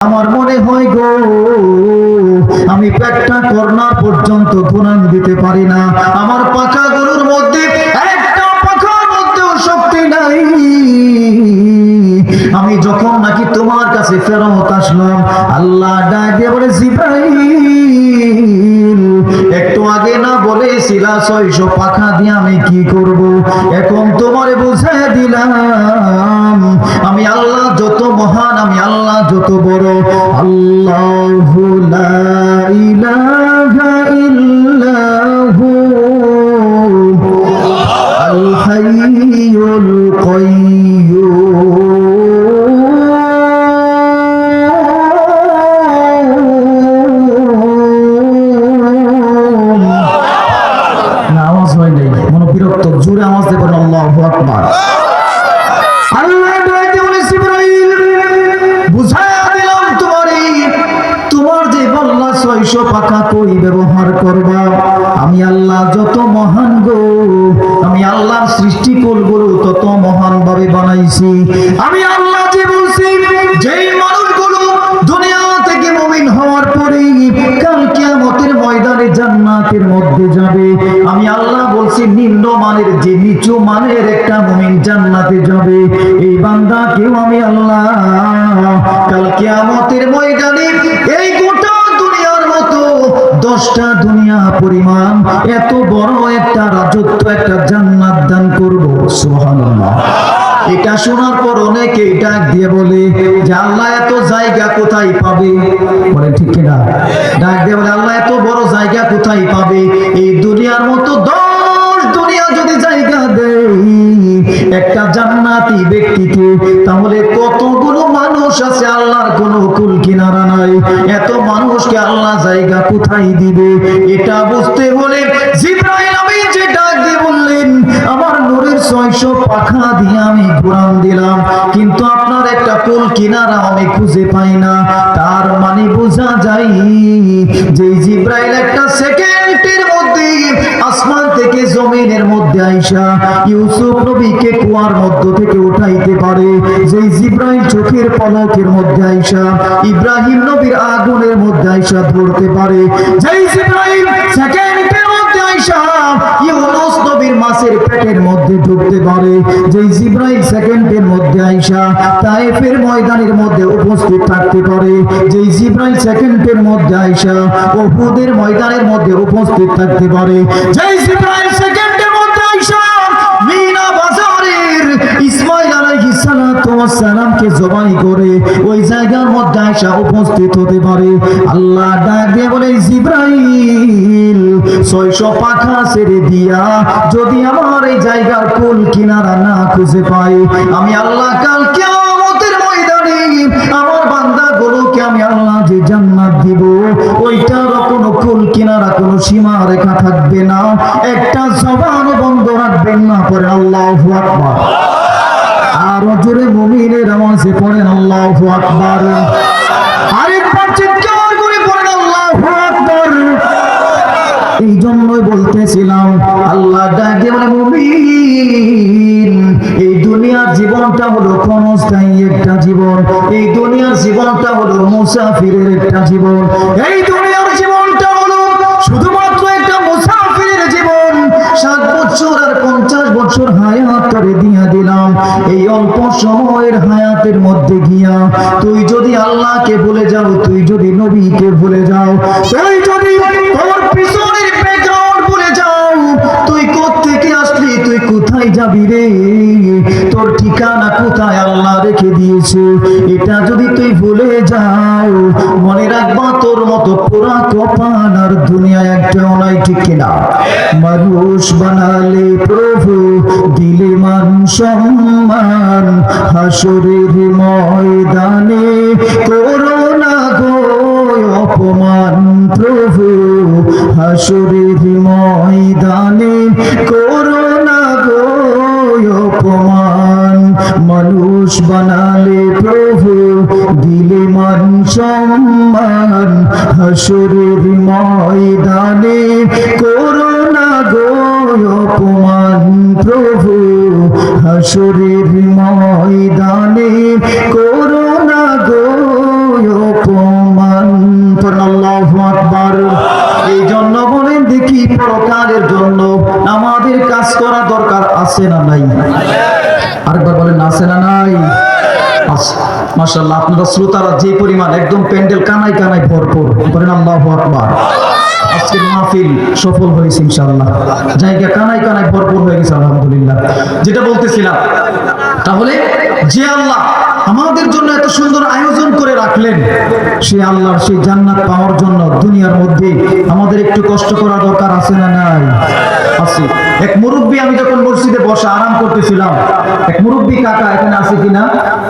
আমার মনে হয় গো আমি পেটটা কর্নার পর্যন্ত ঘুরান দিতে পারি না। আমার পাখা গরুর মধ্যে একটা পাখার মধ্যেও শক্তি নাই। আমি যখন নাকি তোমার কাছে ফেরত আসলাম, আল্লাহ ডাক দিয়ে বলে, জিবরাইল একটু আগে না বলেছিলা 600 পাখা দিয়ে আমি কি করব? এখন তোমারে বুঝাই দিলাম আমি আল্লাহ যত মহান, আমি আল্লাহ যত বড়। আল্লাহু লা ইলাহা ইল্লাহু আল হাইয়ুল কাইয়্যুম। না আওয়াজ হয় নাই, মনে বিরক্ত, জোরে আওয়াজ দেবেন আল্লাহু আকবার। আল্লাহ বুঝায়া দিলাম তোমার যে বললা 600 পাখা কই ব্যবহার করবা? আমি আল্লাহ যত মহান গো, আমি আল্লাহর সৃষ্টি করগুলো তত মহান ভাবে বানাইছি। আমি আল্লাহ যে বলছি যেই মানুষগুলো দুনিয়া থেকে মুমিন হওয়ার পরে কাল কিয়ামতের ময়দানে জান্নাতের মধ্যে যাবে, আমি আল্লাহ বলছি নিম্ন মানের যে নিচু মানের একটা মুমিন জান্নাতে যাবে, এই বান্দা কেউ আমি আল্লাহ কাল কিয়ামতের ময়দানে এই গোটা দুনিয়ার মতো 10টা দুনিয়া পরিমাণ এত বড় একটা রাজত্ব, একটা জান্নাত দান করব। সুবহানাল্লাহ। এটা শোনার পর অনেকে ডাক দিয়ে বলে যে আল্লাহ এত জায়গা কোথায় পাবে? বলে ঠিক কিনা? ডাক দিয়ে বলে আল্লাহ এত বড় জায়গা কোথায় পাবে? এই দুনিয়ার মতো 10 দুনিয়া যদি জায়গা দেয় একটা জান্নাতি ব্যক্তিকে, তাহলে কতগুলো মানুষ আছে আল্লাহর কোনো কুল কিনারা নাই। এত মানুষকে আল্লাহ জায়গা কোথায় দিবে? এটা বুঝতে হলে জিবরাইল আমিন যে ডাক দিয়ে বললেন আমার নূরের 600 পাখা দিয়ে আমি ঘুরান দিলাম, কিন্তু আপনার একটা কুল কিনারা আমি খুঁজে পাই না। তার মানে বোঝা যায় যে জিবরাইল একটা সেকেন্ডের মধ্যে আসমান থেকে জমিনের মধ্যে আইসা ইউসুফ নবীকে কুয়ার মধ্য থেকে উঠাইতে পারে। যে জিবরাইল চোখের পলকের মধ্যে আইসা ইব্রাহিম নবীর আগুনের মধ্যে আইসা ধরতে পারে। যে জিবরাইল সেকেন্ডের মধ্যে আইসা ইউনুস নবীর মাছের পেটের মধ্যে ঢুকতে পারে। যে জিবরাইল সেকেন্ডের মধ্যে আইসা তায়েফের ময়দানের মধ্যে উপস্থিত থাকতে পারে। যে জিবরাইল সেকেন্ডের মধ্যে আইসা উহুদের ময়দানের মধ্যে উপস্থিত থাকতে পারে। যে জিবরাইল সেকেন্ডের মধ্যে আইসা মিনা বাজারের ইসমাঈল আলাইহিস সালাতু ওয়াস সালামকে জবাই করে ওই জায়গার মধ্যে আইসা উপস্থিত হতে পারে। আল্লাহ ডাক দিয়ে বলে জিবরাইল 600 পাখা ছেড়ে দিয়া যদি আমার এই জায়গার কুল কিনারা না খুঁজে পাই, আমি আল্লাহ কাল কিয়ামতের ময়দানে আমার বান্দাগুলোকে আমি আল্লাহ যে জান্নাত দিব ওইটার কোনো কুল কিনারা, কোনো সীমা রেখা থাকবে না, একটা জবান বন্ধ রাখবেন না। পরে আল্লাহু আকবার। আর জোরে মুমিনের আওয়াজে পড়েন আল্লাহু আকবার। আরেকবার চিৎকার করে পড়েন আল্লাহু আকবার। এই জন্যই বলতেছিলাম আল্লাহ ডাকে বলে মুমিন এই দুনিয়ার জীবনটা হলো ক্ষণস্থায়ী একটা জীবন। এই দুনিয়ার জীবনটা হলো মুসাফিরের একটা জীবন। এই দুনিয়ার জীবনটা হলো শুধুমাত্র একটা মুসাফিরের জীবন। 60 বছর আর 50 বছর হায়াত করে দিয়া দিলাম। এই অল্প সময়ের হায়াতের মধ্যে গিয়া তুই যদি আল্লাহকে ভুলে যাও, তুই যদি নবীকে ভুলে যাও, তুই যদি তোর পিছনের ব্যাকগ্রাউন্ড ভুলে যাও, তুই কোত্থেকে আসলি, তুই কোথায় যাবি রে, তোর ঠিকানা কোথায় আল্লাহ রেখে দিয়েছে, এটা যদি তুই ভুলে যাও, মনে রাখবা তোর মতো পুরা কপাল আর দুনিয়ায় একটাও নাই। ঠিক কিনা? মানুষ বানালে প্রভু, দিলে মান সম্মান, হাসরের ময়দানে করোনা গো অপমান প্রভু, হাসরের ময়দানে করোনা গো অপমান। মানুষ বানালে প্রভু, দিলে মান সম্মান, হাসরের ময়দানে করোনা গো অপমান প্রভু, হাসরের ময়দানে করোনা গো আছে না নাই? আরেকবার বলেন, আছে না নাই? আছে। মাশাআল্লাহ, আপনারা শ্রোতারা যে পরিমাণ, একদম প্যান্ডেল কানায় কানায় ভরপুর। বলেন আল্লাহু আকবার। আজকের মাহফিল সফল হয়েছে ইনশাআল্লাহ, জায়গা কানায় কানায় ভরপুর হয়ে গেছে আলহামদুলিল্লাহ। যেটা বলতেছিলাম, তাহলে যে আল্লাহ আমাদের জন্য এত সুন্দর আয়োজন করে রাখলেন, সেই আল্লাহর সেই জান্নাত পাওয়ার জন্য দুনিয়ার মধ্যে আমাদের একটু কষ্ট করা দরকার আছে না নাই? আছে। এক মুরব্বী, আমি যখন মসজিদে বসে আরাম করতেছিলাম, এক মুরব্বী কাকা এখানে আছে কিনা,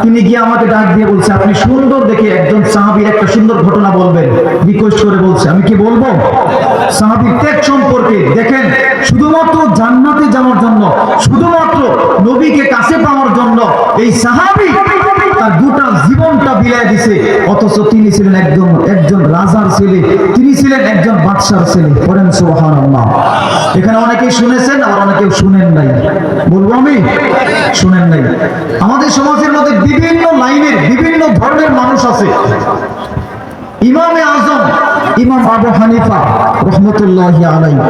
তিনি গিয়ে আমাকে ডাক দিয়ে বলছে, আপনি সুন্দর দেখে একজন সাহাবীর একটা সুন্দর ঘটনা বলবেন, রিকোয়েস্ট করে বলছে। আমি কি বলবো? সাহাবীর ত্যাগ সম্পর্কে। দেখেন, শুধুমাত্র জান্নাতে যাওয়ার জন্য, শুধুমাত্র নবীকে কাছে পাওয়ার জন্য এই সাহাবী তার গোটা জীবনটা বিলায় দিছে, অথচ তিনি ছিলেন একজন রাজার ছেলে, তিনি ছিলেন একজন বাদশার ছেলে। পড়েন সুবহানাল্লাহ। এখানে অনেকেই শুনেছেন, আবার অনেকেও শুনেন নাই। বলবো আমি, শুনেন নাই। আমাদের সমাজের মধ্যে বিভিন্ন লাইনের, বিভিন্ন ধরনের মানুষ আছে। ইমামে আজম ইমাম আবু হানিফা রহমতুল্লাহি আলাইহি,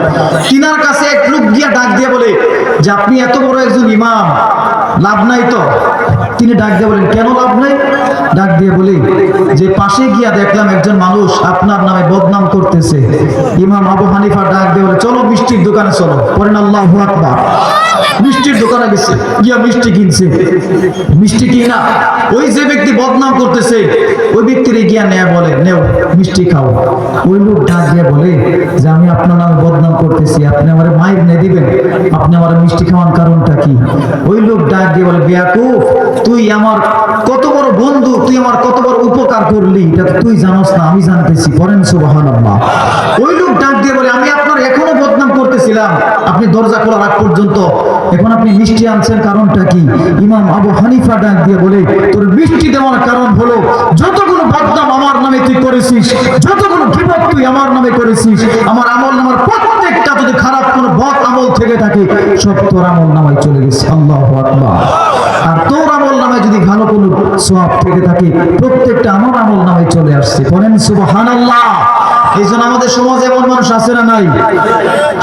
তিনার কাছে এক লোক গিয়া ডাক দিয়ে বলে যে, আপনি এত বড় একজন ইমাম, লাভ নাই তো? তিনি ডাক দিয়ে বলেন, কেন লাভ নাই? ডাক দিয়ে বলে যে, পাশে গিয়া দেখলাম একজন মানুষ আপনার নামে বদনাম করতেছে। ইমাম আবু হানিফা ডাক দিয়ে বলে, চলো মিষ্টির দোকানে চলো। পড়েন আল্লাহু আকবার। মিষ্টির দোকানে গেছে, গিয়া মিষ্টি কিনছে। মিষ্টি কিনা ওই যে ব্যক্তি বদনাম করতেছে, ওই ব্যক্তির গিয়া নেয়া বলে, নেও মিষ্টি খাও। ওই লোক ডাক দিয়ে বলে যে, আমি আপনার নামে বদনাম করতেছি, আপনি আমার মায়ের নে দিবেন, আপনি আমার মিষ্টি খাওয়ার কারণটা কি? ওই লোক ডাক দিয়ে বলে, বেয়াকুফ, তুই আমার কত বড় বন্ধু, তুই আমার কত বড় উপকার করলি, এটা তুই জানোস না, আমি জানতেছি। পড়েন সুবহানাল্লাহ। ওই লোক ডাক দিয়ে বলে, আমি আপনার এখনো বদনাম করতেছিলাম, আপনি দরজা খোলার আগ পর্যন্ত, এখন আপনি মিষ্টি আনছেন, কারণটা কি? ইমাম আবু হানিফা ডাক দিয়ে বলে, তোর মিষ্টি দেওয়ার কারণ হলো, যতগুলো বদনাম আমার নামে তুই করেছিস, যতগুলো গীবত তুই আমার নামে করেছিস, আমার আমল নামার প্রত্যেকটা যদি খারাপ কোনো বদ আমল থেকে থাকে, সব তোর আমল নামায় চলে গেছে। আল্লাহু আকবার। আর তোর আমল নামায় যদি ভালো কোনো সওয়াব থেকে থাকে, প্রত্যেকটা আমার আমল নামায় চলে আসছে। বলেন সুবহানাল্লাহ। এই জন্য আমাদের সমাজে এমন মানুষ আছে না নাই?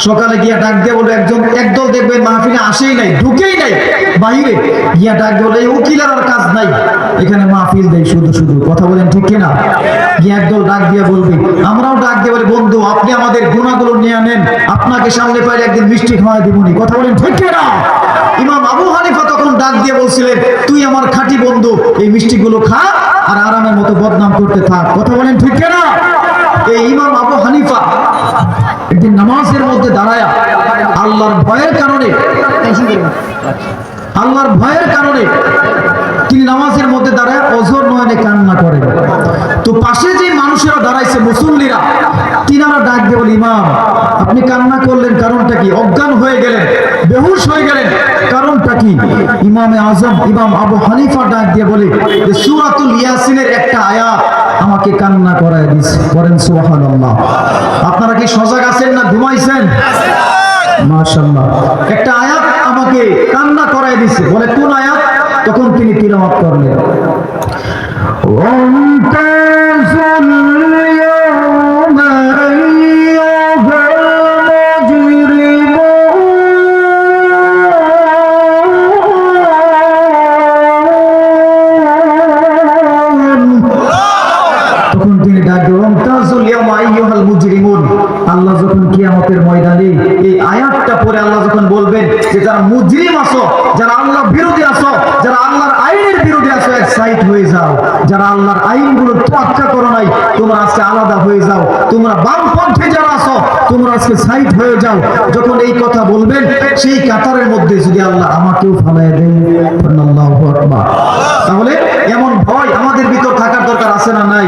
সকালে গিয়া ডাক দিয়ে বলে, একদল দেখবেন মাহফিলে আসেই নাই, ঢুকেই নাই, বাহিরে গিয়া ডাক দিয়ে বলে, উকিলের আর কাজ নাই, এখানে মাহফিল দেয় শুধু শুধু। কথা বলেন ঠিক কিনা? গিয়া একদল ডাক দিয়ে বলবে, আমরাও ডাক দিয়ে বলে, বন্ধু আপনি আমাদের গুনাহগুলো নিয়ে নেন, আপনাকে সামনে পাইলে একদিন মিষ্টি খাওয়াই দিবনি। কথা বলেন ঠিক কিনা? ইমাম আবু হানিফা তখন ডাক দিয়ে বলছিলেন, তুই আমার খাঁটি বন্ধু, এই মিষ্টিগুলো খা আর আরামের মতো বদনাম করতে থাক। কথা বলেন ঠিক কিনা? এই ইমাম আবু হানিফা একদিন নামাজের মধ্যে দাঁড়ায়া আল্লাহর ভয়ের কারণে তিনি নামাজের মধ্যে দাঁড়ায় অঝর নয়নে কান্না করেন। তো পাশে যে মানুষেরা দাঁড়াইছে, মুসল্লিরা, তিনারা ডাক দিয়ে বলে, ইমাম আপনি কান্না করলেন, কারণটা কি? অজ্ঞান হয়ে গেলেন, বেহুশ হয়ে গেলেন, কারণটা কি? ইমামে আজম ইমাম আবু হানিফা ডাক দিয়ে বলে যে, সূরাতুল ইয়াসিনের একটা আয়াত আমাকে কান্না করায় দিয়েছে। বলেন সুবহানাল্লাহ। আপনারা কি সজাগ আছেন না ঘুমাইছেন? মাশাআল্লাহ। একটা আয়াত আমাকে কান্না করায় দিয়েছে। বলে কোন আয়াত? তখন তিনি তিলাওয়াত করলেন, আল্লাহ যখন কিয়ামতের ময়দানে এই আয়াতটা পড়ে আল্লাহ যখন বলবেন যে, যারা মুজরিম আছো, যারা আল্লাহ বিরোধী আছো, যারা আল্লাহর আইনের বিরোধী আছো, এক সাইড হয়ে যাও। যারা আল্লাহর আইনগুলো তোয়াক্কা করো নাই, তোমরা আজকে আলাদা হয়ে যাও। তোমরা বামপন্থে যারা আছো, তোমরা আজকে সাইড হয়ে যাও। যখন এই কথা বলবেন, সেই কাতারের মধ্যে যদি আল্লাহ আমাকেও ফালায় দেন, আল্লাহু আকবার। তাহলে এমন ভয় আমাদের ভিতর থাকার দরকার আছে না নাই?